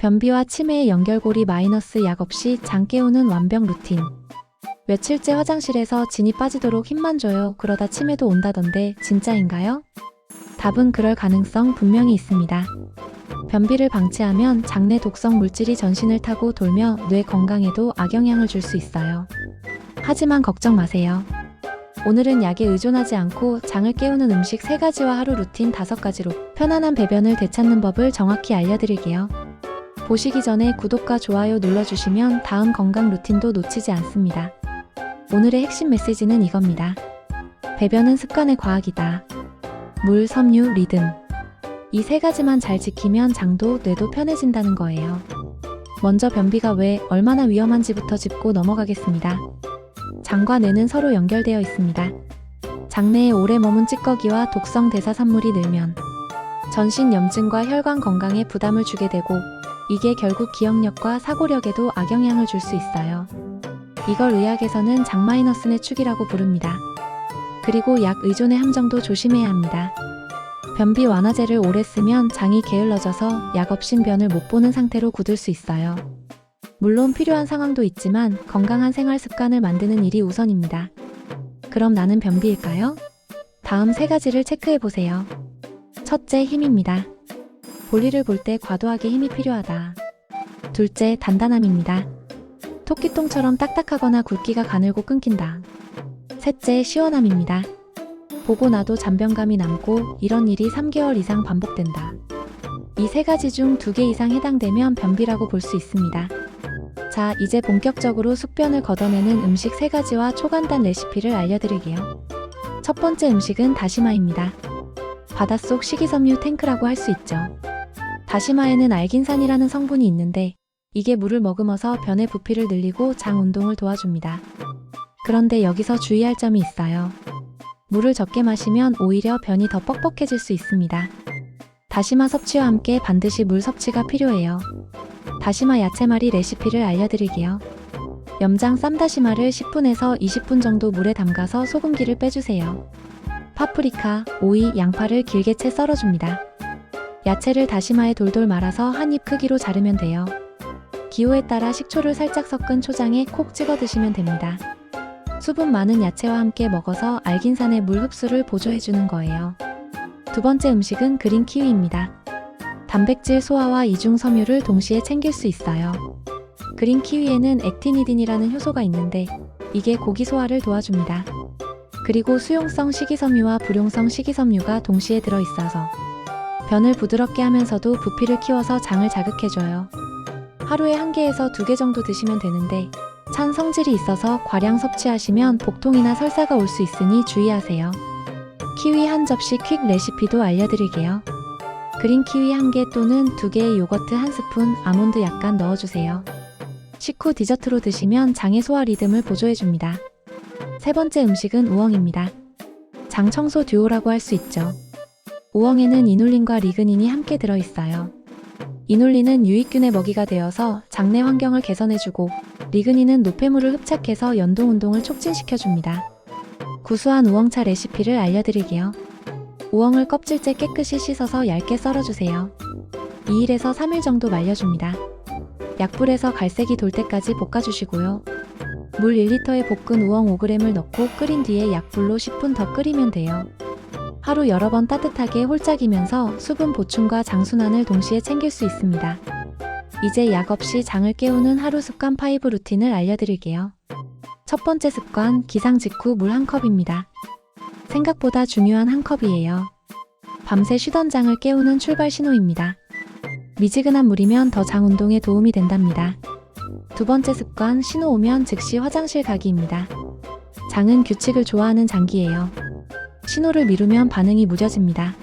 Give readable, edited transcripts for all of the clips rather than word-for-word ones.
변비와 치매의 연결고리 마이너스 약 없이 장 깨우는 완벽 루틴. 며칠째 화장실에서 진이 빠지도록 힘만 줘요. 그러다 치매도 온다던데 진짜인가요? 답은 그럴 가능성 분명히 있습니다. 변비를 방치하면 장내 독성 물질이 전신을 타고 돌며 뇌 건강에도 악영향을 줄 수 있어요. 하지만 걱정 마세요. 오늘은 약에 의존하지 않고 장을 깨우는 음식 3가지와 하루 루틴 5가지로 편안한 배변을 되찾는 법을 정확히 알려드릴게요. 보시기 전에 구독과 좋아요 눌러주시면 다음 건강 루틴도 놓치지 않습니다. 오늘의 핵심 메시지는 이겁니다. 배변은 습관의 과학이다. 물, 섬유, 리듬. 이 3가지만 잘 지키면 장도 뇌도 편해진다는 거예요. 먼저 변비가 왜 얼마나 위험한지부터 짚고 넘어가겠습니다. 장과 뇌는 서로 연결되어 있습니다. 장내에 오래 머문 찌꺼기와 독성 대사산물이 늘면 전신 염증과 혈관 건강에 부담을 주게 되고 이게 결국 기억력과 사고력에도 악영향을 줄 수 있어요. 이걸 의학에서는 장 마이너스 내축이라고 부릅니다. 그리고 약 의존의 함정도 조심해야 합니다. 변비 완화제를 오래 쓰면 장이 게을러져서 약 없인 변을 못 보는 상태로 굳을 수 있어요. 물론 필요한 상황도 있지만 건강한 생활 습관을 만드는 일이 우선입니다. 그럼 나는 변비일까요? 다음 3가지를 체크해보세요. 첫째, 힘입니다. 볼일을 볼 때 과도하게 힘이 필요하다. 둘째, 단단함입니다. 토끼똥처럼 딱딱하거나 굵기가 가늘고 끊긴다. 셋째, 시원함입니다. 보고 나도 잔변감이 남고 이런 일이 3개월 이상 반복된다. 이 3가지 중 2개 이상 해당되면 변비라고 볼 수 있습니다. 자, 이제 본격적으로 숙변을 걷어내는 음식 3가지와 초간단 레시피를 알려드릴게요. 첫 번째 음식은 다시마입니다. 바닷속 식이섬유 탱크라고 할 수 있죠. 다시마에는 알긴산이라는 성분이 있는데 이게 물을 머금어서 변의 부피를 늘리고 장 운동을 도와줍니다. 그런데 여기서 주의할 점이 있어요. 물을 적게 마시면 오히려 변이 더 뻑뻑해질 수 있습니다. 다시마 섭취와 함께 반드시 물 섭취가 필요해요. 다시마 야채말이 레시피를 알려드릴게요. 염장 쌈다시마를 10분에서 20분 정도 물에 담가서 소금기를 빼주세요. 파프리카, 오이, 양파를 길게 채 썰어줍니다. 야채를 다시마에 돌돌 말아서 한 입 크기로 자르면 돼요. 기호에 따라 식초를 살짝 섞은 초장에 콕 찍어 드시면 됩니다. 수분 많은 야채와 함께 먹어서 알긴산의 물 흡수를 보조해주는 거예요. 두 번째 음식은 그린 키위입니다. 단백질 소화와 이중 섬유를 동시에 챙길 수 있어요. 그린 키위에는 액티니딘이라는 효소가 있는데 이게 고기 소화를 도와줍니다. 그리고 수용성 식이섬유와 불용성 식이섬유가 동시에 들어있어서 변을 부드럽게 하면서도 부피를 키워서 장을 자극해줘요. 하루에 1개에서 2개 정도 드시면 되는데 찬 성질이 있어서 과량 섭취하시면 복통이나 설사가 올 수 있으니 주의하세요. 키위 한 접시 퀵 레시피도 알려드릴게요. 그린 키위 1개 또는 2개의 요거트 1스푼, 아몬드 약간 넣어주세요. 식후 디저트로 드시면 장의 소화 리듬을 보조해줍니다. 세 번째 음식은 우엉입니다. 장 청소 듀오라고 할 수 있죠. 우엉에는 이눌린과 리그닌이 함께 들어있어요. 이눌린은 유익균의 먹이가 되어서 장내 환경을 개선해주고 리그닌은 노폐물을 흡착해서 연동 운동을 촉진시켜줍니다. 구수한 우엉차 레시피를 알려드릴게요. 우엉을 껍질째 깨끗이 씻어서 얇게 썰어주세요. 2일에서 3일 정도 말려줍니다. 약불에서 갈색이 돌 때까지 볶아주시고요. 물 1리터에 볶은 우엉 5g을 넣고 끓인 뒤에 약불로 10분 더 끓이면 돼요. 하루 여러 번 따뜻하게 홀짝이면서 수분 보충과 장순환을 동시에 챙길 수 있습니다. 이제 약 없이 장을 깨우는 하루 습관 5 루틴을 알려드릴게요. 첫 번째 습관, 기상 직후 물 1컵입니다. 생각보다 중요한 1컵이에요. 밤새 쉬던 장을 깨우는 출발 신호입니다. 미지근한 물이면 더 장 운동에 도움이 된답니다. 두 번째 습관, 신호 오면 즉시 화장실 가기입니다. 장은 규칙을 좋아하는 장기예요. 신호를 미루면 반응이 무뎌집니다.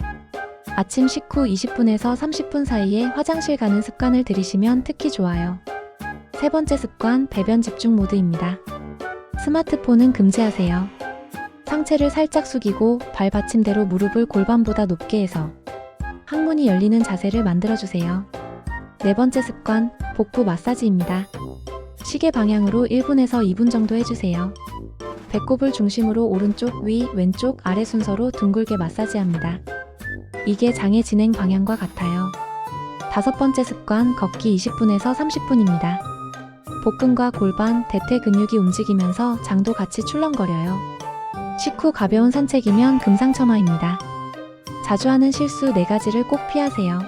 아침 식후 20분에서 30분 사이에 화장실 가는 습관을 들이시면 특히 좋아요. 세 번째 습관, 배변 집중 모드입니다. 스마트폰은 금지하세요. 상체를 살짝 숙이고 발 받침대로 무릎을 골반보다 높게 해서 항문이 열리는 자세를 만들어주세요. 네 번째 습관, 복부 마사지입니다. 시계 방향으로 1분에서 2분 정도 해주세요. 배꼽을 중심으로 오른쪽, 위, 왼쪽, 아래 순서로 둥글게 마사지합니다. 이게 장의 진행 방향과 같아요. 5번째 습관, 걷기 20분에서 30분입니다. 복근과 골반, 대퇴 근육이 움직이면서 장도 같이 출렁거려요. 식후 가벼운 산책이면 금상첨화입니다. 자주 하는 실수 4가지를 꼭 피하세요.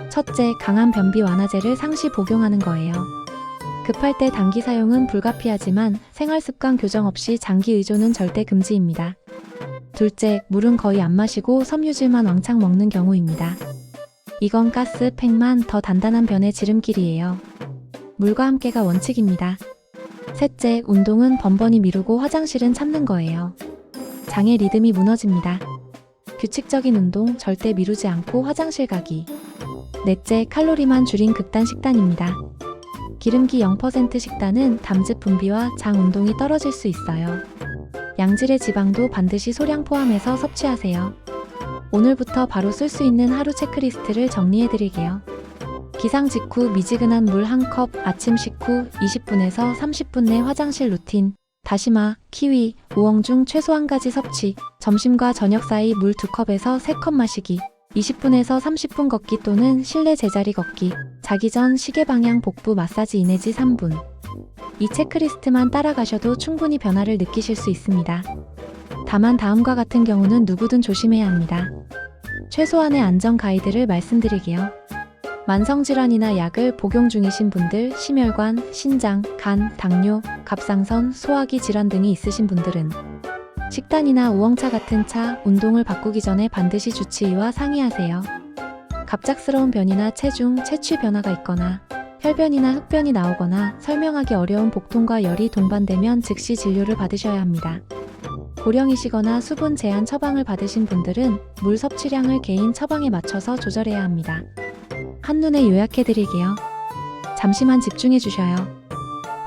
첫째, 강한 변비 완화제를 상시 복용하는 거예요. 급할 때 단기 사용은 불가피하지만 생활습관 교정 없이 장기 의존은 절대 금지입니다. 둘째, 물은 거의 안 마시고 섬유질만 왕창 먹는 경우입니다. 이건 가스, 팩만 더 단단한 변의 지름길이에요. 물과 함께가 원칙입니다. 셋째, 운동은 번번이 미루고 화장실은 참는 거예요. 장의 리듬이 무너집니다. 규칙적인 운동 절대 미루지 않고 화장실 가기. 넷째, 칼로리만 줄인 극단 식단입니다. 기름기 0% 식단은 담즙 분비와 장 운동이 떨어질 수 있어요. 양질의 지방도 반드시 소량 포함해서 섭취하세요. 오늘부터 바로 쓸 수 있는 하루 체크리스트를 정리해드릴게요. 기상 직후 미지근한 물 1컵, 아침 식후 20분에서 30분 내 화장실 루틴, 다시마, 키위, 우엉 중 최소 1가지 섭취, 점심과 저녁 사이 물 2컵에서 3컵 마시기, 20분에서 30분 걷기 또는 실내 제자리 걷기, 자기 전 시계 방향 복부 마사지 이내지 3분. 이 체크리스트만 따라가셔도 충분히 변화를 느끼실 수 있습니다. 다만 다음과 같은 경우는 누구든 조심해야 합니다. 최소한의 안전 가이드를 말씀드릴게요. 만성질환이나 약을 복용 중이신 분들, 심혈관, 신장, 간, 당뇨, 갑상선, 소화기 질환 등이 있으신 분들은 식단이나 우엉차 같은 차, 운동을 바꾸기 전에 반드시 주치의와 상의하세요. 갑작스러운 변이나 체중, 체취 변화가 있거나 혈변이나 흑변이 나오거나 설명하기 어려운 복통과 열이 동반되면 즉시 진료를 받으셔야 합니다. 고령이시거나 수분 제한 처방을 받으신 분들은 물 섭취량을 개인 처방에 맞춰서 조절해야 합니다. 한눈에 요약해드릴게요. 잠시만 집중해 주셔요.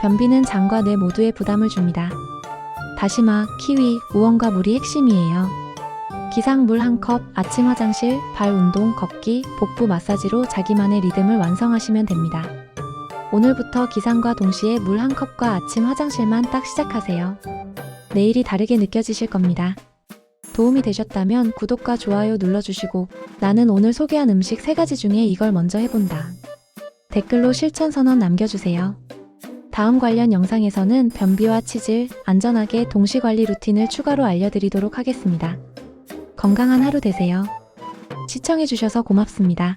변비는 장과 뇌 모두에 부담을 줍니다. 다시마, 키위, 우엉과 물이 핵심이에요. 기상 물 1컵, 아침 화장실, 발 운동, 걷기, 복부 마사지로 자기만의 리듬을 완성하시면 됩니다. 오늘부터 기상과 동시에 물 1컵과 아침 화장실만 딱 시작하세요. 내일이 다르게 느껴지실 겁니다. 도움이 되셨다면 구독과 좋아요 눌러주시고 나는 오늘 소개한 음식 3가지 중에 이걸 먼저 해본다. 댓글로 실천 선언 남겨주세요. 다음 관련 영상에서는 변비와 치질, 안전하게 동시관리 루틴을 추가로 알려드리도록 하겠습니다. 건강한 하루 되세요. 시청해주셔서 고맙습니다.